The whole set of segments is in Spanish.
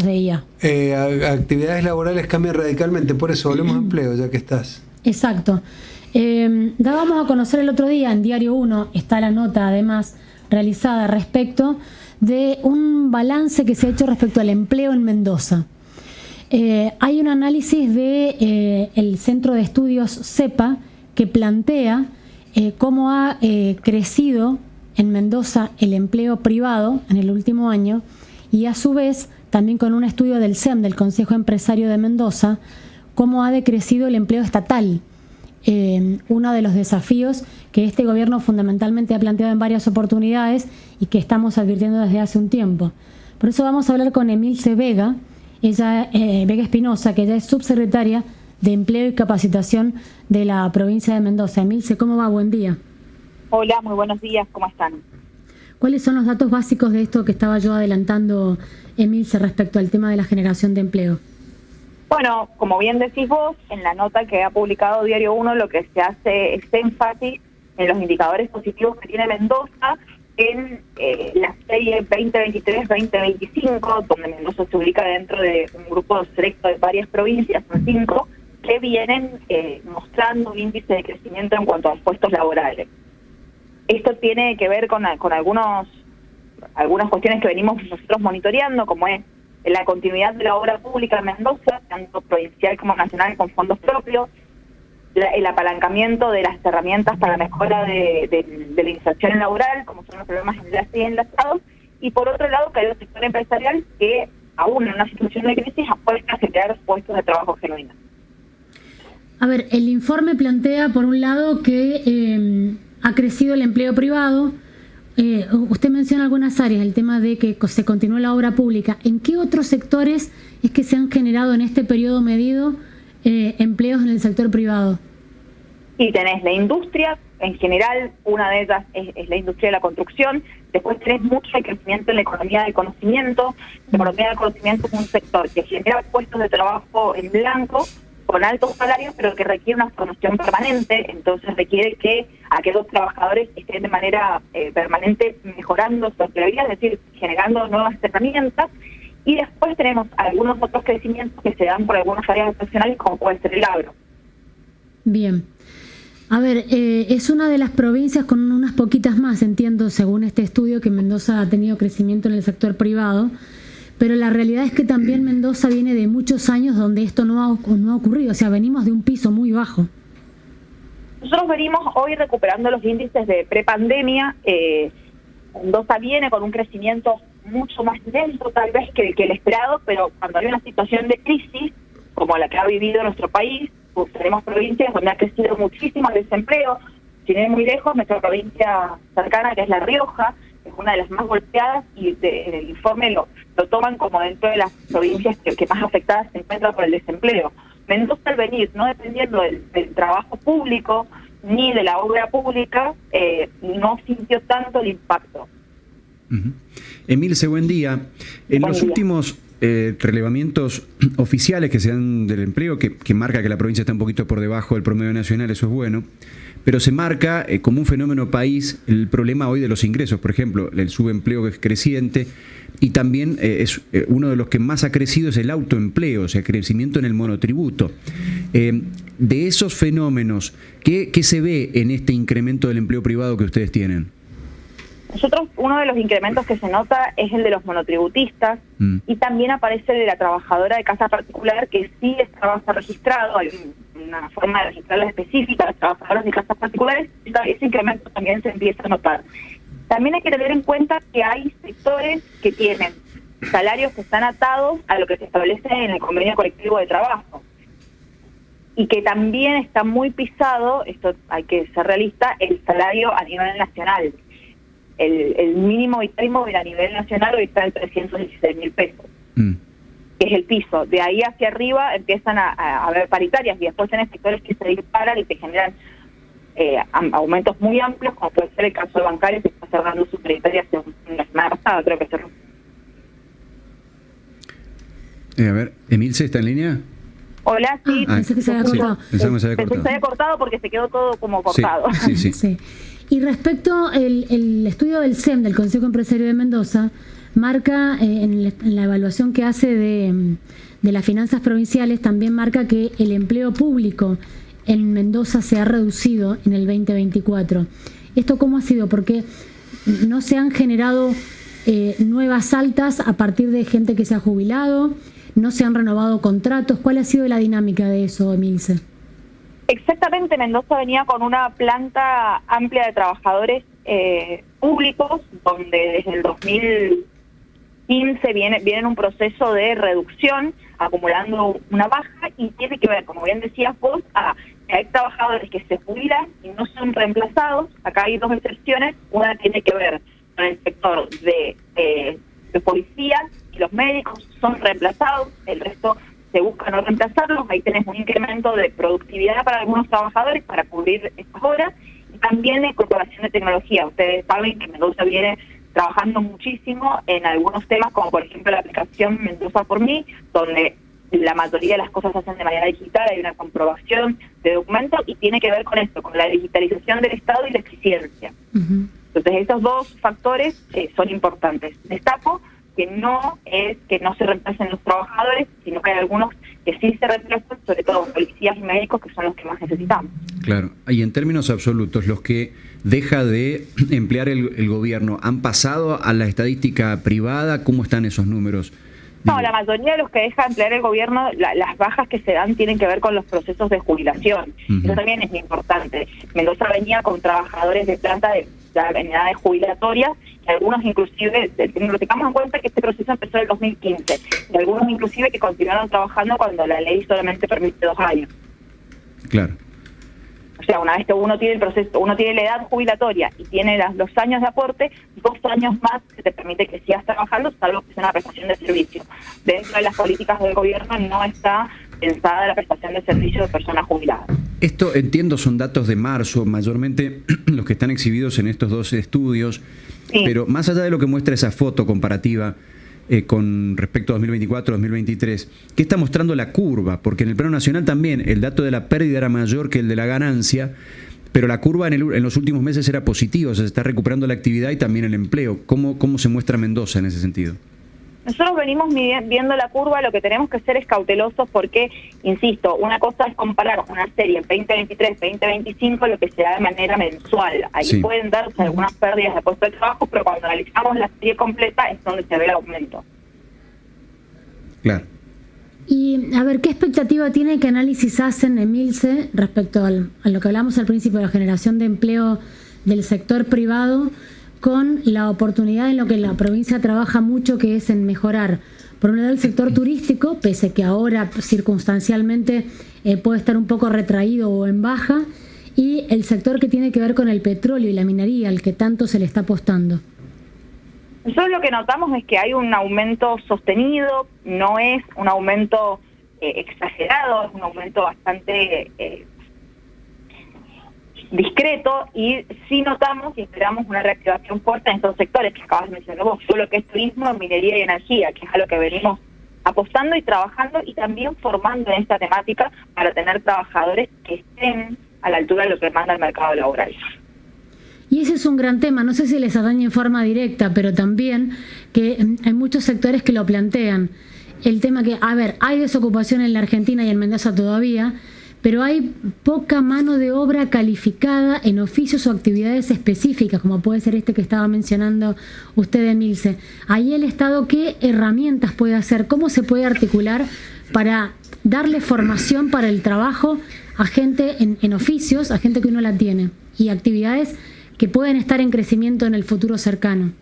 de IA. Actividades laborales cambian radicalmente, por eso volvemos a empleo, ya que estás. Exacto. Dábamos a conocer el otro día en Diario 1, está la nota además realizada respecto de un balance que se ha hecho respecto al empleo en Mendoza. Hay un análisis de el Centro de Estudios CEPA que plantea cómo ha crecido en Mendoza el empleo privado en el último año, y a su vez también con un estudio del CEM, del Consejo Empresario de Mendoza, cómo ha decrecido el empleo estatal. Uno de los desafíos que este gobierno fundamentalmente ha planteado en varias oportunidades y que estamos advirtiendo desde hace un tiempo. Por eso vamos a hablar con Emilce Vega, Vega Espinosa, que ella es subsecretaria de Empleo y Capacitación de la provincia de Mendoza. Emilce, ¿cómo va? Buen día. Hola, muy buenos días, ¿cómo están? ¿Cuáles son los datos básicos de esto que estaba yo adelantando, Emilce, respecto al tema de la generación de empleo? Bueno, como bien decís vos, en la nota que ha publicado Diario 1 lo que se hace es énfasis en los indicadores positivos que tiene Mendoza en la serie 2023-2025, donde Mendoza se ubica dentro de un grupo selecto de varias provincias, son 5, que vienen mostrando un índice de crecimiento en cuanto a los puestos laborales. Esto tiene que ver con algunas cuestiones que venimos nosotros monitoreando, como es la continuidad de la obra pública en Mendoza, tanto provincial como nacional, con fondos propios, el apalancamiento de las herramientas para la mejora de la inserción laboral, como son los programas enlace y enlazados, y por otro lado que hay un sector empresarial que, aún en una situación de crisis, apuesta a generar puestos de trabajo genuinos. A ver, el informe plantea, por un lado, que ha crecido el empleo privado. Usted menciona algunas áreas, el tema de que se continúe la obra pública. ¿En qué otros sectores es que se han generado en este periodo medido empleos en el sector privado? Y tenés la industria, en general, una de ellas es la industria de la construcción. Después tenés mucho crecimiento en la economía del conocimiento. La economía del conocimiento es un sector que genera puestos de trabajo en blanco, con altos salarios, pero que requiere una formación permanente, entonces requiere que aquellos trabajadores estén de manera permanente mejorando su empleabilidad, es decir, generando nuevas herramientas. Y después tenemos algunos otros crecimientos que se dan por algunas áreas profesionales, como puede ser el agro. Bien. A ver, es una de las provincias con unas poquitas más, entiendo, según este estudio, que Mendoza ha tenido crecimiento en el sector privado. Pero la realidad es que también Mendoza viene de muchos años donde esto no ha ocurrido, o sea, venimos de un piso muy bajo. Nosotros venimos hoy recuperando los índices de prepandemia. Mendoza viene con un crecimiento mucho más lento tal vez que el esperado, pero cuando hay una situación de crisis como la que ha vivido nuestro país, pues tenemos provincias donde ha crecido muchísimo el desempleo. Sin ir muy lejos, nuestra provincia cercana, que es La Rioja, es una de las más golpeadas, y en el informe lo toman como dentro de las provincias que más afectadas se encuentran por el desempleo. Mendoza, al venir no dependiendo del trabajo público ni de la obra pública, no sintió tanto el impacto. Emilce, buen día. En los últimos relevamientos oficiales que se dan del empleo, que marca que la provincia está un poquito por debajo del promedio nacional, eso es bueno, pero se marca como un fenómeno país el problema hoy de los ingresos, por ejemplo, el subempleo que es creciente, y también es uno de los que más ha crecido es el autoempleo, o sea, crecimiento en el monotributo. De esos fenómenos, ¿qué se ve en este incremento del empleo privado que ustedes tienen? Nosotros, uno de los incrementos que se nota es el de los monotributistas, y también aparece el de la trabajadora de casa particular, que sí está registrado, hay una forma de registrarla específica, las trabajadoras de casas particulares, ese incremento también se empieza a notar. También hay que tener en cuenta que hay sectores que tienen salarios que están atados a lo que se establece en el convenio colectivo de trabajo, y que también está muy pisado, esto hay que ser realista, el salario a nivel nacional. El mínimo vital móvil a nivel nacional hoy está en 316.000 pesos, que es el piso. De ahí hacia arriba empiezan a haber paritarias, y después tenés sectores que se disparan y se generan aumentos muy amplios, como puede ser el caso de bancarios, que está cerrando su paritaria hace una semana pasada, creo que cerró. A ver, ¿Emilce está en línea? Hola, sí. Pensé que se había cortado. Pensamos que se había Pensé que se había cortado porque se quedó todo como cortado. Sí. Sí. Y respecto al estudio del CEM, del Consejo Empresario de Mendoza, marca, en la evaluación que hace de las finanzas provinciales, también marca que el empleo público en Mendoza se ha reducido en el 2024. ¿Esto cómo ha sido? Porque no se han generado nuevas altas a partir de gente que se ha jubilado, no se han renovado contratos. ¿Cuál ha sido la dinámica de eso, Emilce? Exactamente, Mendoza venía con una planta amplia de trabajadores públicos, donde desde el 2015 viene en un proceso de reducción, acumulando una baja, y tiene que ver, como bien decías vos, que hay trabajadores que se jubilan y no son reemplazados. Acá hay dos excepciones. Una tiene que ver con el sector de policías y los médicos, son reemplazados, el resto se busca no reemplazarlos. Ahí tenés un incremento de productividad para algunos trabajadores para cubrir estas horas, y también la incorporación de tecnología. Ustedes saben que Mendoza viene trabajando muchísimo en algunos temas, como por ejemplo la aplicación Mendoza por Mí, donde la mayoría de las cosas se hacen de manera digital, hay una comprobación de documentos, y tiene que ver con esto, con la digitalización del Estado y la eficiencia. Entonces esos dos factores son importantes. Destaco que no es que no se reemplacen los trabajadores, sino que hay algunos que sí se reemplazan, sobre todo policías y médicos, que son los que más necesitamos. Claro, y en términos absolutos, los que deja de emplear el gobierno, ¿han pasado a la estadística privada? ¿Cómo están esos números? No, la mayoría de los que deja de emplear el gobierno, las bajas que se dan tienen que ver con los procesos de jubilación. Eso también es muy importante. Mendoza venía con trabajadores de planta de edades jubilatorias, y algunos inclusive, tengamos en cuenta que este proceso empezó en el 2015, y algunos inclusive que continuaron trabajando cuando la ley solamente permite 2 años. Claro. O sea, una vez que uno tiene el proceso, uno tiene la edad jubilatoria y tiene los años de aporte, 2 años más que te permite que sigas trabajando, salvo que sea una prestación de servicio. Dentro de las políticas del gobierno no está pensada la prestación de servicio de personas jubiladas. Esto, entiendo, son datos de marzo, mayormente los que están exhibidos en estos 2 estudios, sí. Pero más allá de lo que muestra esa foto comparativa con respecto a 2024-2023, ¿qué está mostrando la curva? Porque en el plano nacional también el dato de la pérdida era mayor que el de la ganancia, pero la curva en los últimos meses era positiva, o sea, se está recuperando la actividad y también el empleo. ¿Cómo se muestra Mendoza en ese sentido? Nosotros venimos viendo la curva. Lo que tenemos que ser es cautelosos porque, insisto, una cosa es comparar una serie 2023-2025, lo que se da de manera mensual. Ahí sí pueden darse algunas pérdidas de puesto de trabajo, pero cuando analizamos la serie completa es donde se ve el aumento. Claro. Y a ver, ¿qué expectativa tiene, qué análisis hacen, Emilce, respecto a lo que hablamos al principio de la generación de empleo del sector privado, con la oportunidad en lo que la provincia trabaja mucho, que es en mejorar, por un lado, el sector turístico, pese que ahora circunstancialmente puede estar un poco retraído o en baja, y el sector que tiene que ver con el petróleo y la minería, al que tanto se le está apostando? Nosotros lo que notamos es que hay un aumento sostenido, no es un aumento exagerado, es un aumento bastante discreto, y sí notamos y esperamos una reactivación fuerte en estos sectores que acabas de mencionar vos, todo lo que es turismo, minería y energía, que es a lo que venimos apostando y trabajando, y también formando en esta temática para tener trabajadores que estén a la altura de lo que manda el mercado laboral. Y ese es un gran tema, no sé si les atañe en forma directa, pero también que hay muchos sectores que lo plantean. El tema que, a ver, hay desocupación en la Argentina y en Mendoza todavía, pero hay poca mano de obra calificada en oficios o actividades específicas, como puede ser este que estaba mencionando usted, Emilce. Ahí el Estado, ¿qué herramientas puede hacer? ¿Cómo se puede articular para darle formación para el trabajo a gente en oficios, a gente que uno la tiene, y actividades que pueden estar en crecimiento en el futuro cercano?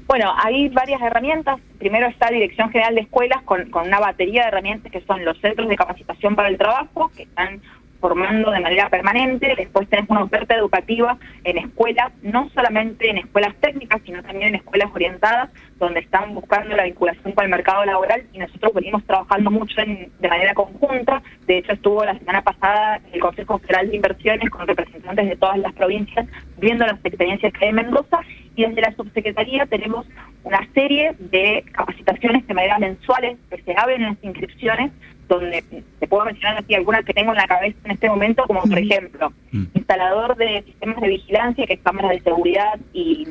Bueno, hay varias herramientas. Primero está Dirección General de Escuelas con una batería de herramientas que son los centros de capacitación para el trabajo, que están formando de manera permanente. Después tenemos una oferta educativa en escuelas, no solamente en escuelas técnicas, sino también en escuelas orientadas, donde están buscando la vinculación con el mercado laboral, y nosotros venimos trabajando mucho de manera conjunta. De hecho, estuvo la semana pasada el Consejo Federal de Inversiones con representantes de todas las provincias viendo las experiencias que hay en Mendoza, y desde la subsecretaría tenemos una serie de capacitaciones de manera mensuales que se abren en las inscripciones, donde te puedo mencionar aquí algunas que tengo en la cabeza en este momento, como por ejemplo, instalador de sistemas de vigilancia, que es cámaras de seguridad y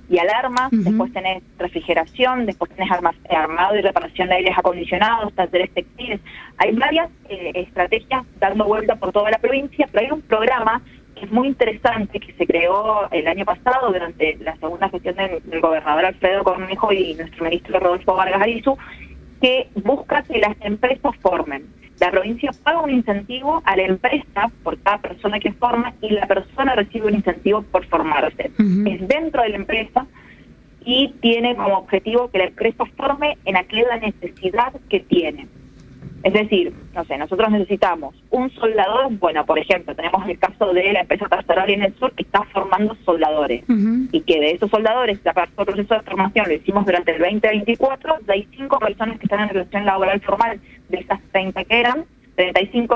y alarmas, después tenés refrigeración, después tenés armado y reparación de aires acondicionados, talleres textiles. Hay varias estrategias dando vuelta por toda la provincia, pero hay un programa que es muy interesante que se creó el año pasado durante la segunda gestión del gobernador Alfredo Cornejo y nuestro ministro Rodolfo Vargas Arizu, que busca que las empresas formen. La provincia paga un incentivo a la empresa por cada persona que forma y la persona recibe un incentivo por formarse. Es dentro de la empresa y tiene como objetivo que la empresa forme en aquella necesidad que tiene. Es decir, no sé, nosotros necesitamos un soldador, bueno, por ejemplo, tenemos el caso de la empresa Tartaroli en el sur que está formando soldadores y que de esos soldadores, el proceso de formación lo hicimos durante el 2024, hay 5 personas que están en relación laboral formal de esas 35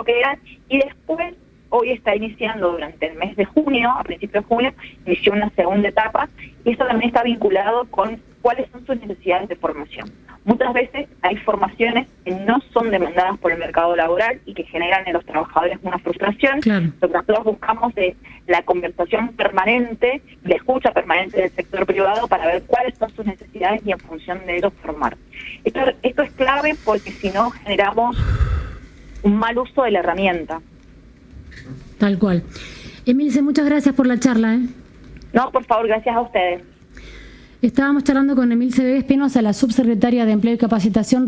que eran, y después hoy está iniciando durante el mes de junio, a principios de junio, inició una segunda etapa, y eso también está vinculado con cuáles son sus necesidades de formación. Muchas veces hay formaciones que no son demandadas por el mercado laboral y que generan en los trabajadores una frustración. Claro. Lo que nosotros buscamos es la conversación permanente, la escucha permanente del sector privado para ver cuáles son sus necesidades y en función de ello formar. Esto es clave porque si no generamos un mal uso de la herramienta. Tal cual. Emilce, muchas gracias por la charla. No, por favor, gracias a ustedes. Estábamos charlando con Emilce Espinosa, la subsecretaria de Empleo y Capacitación,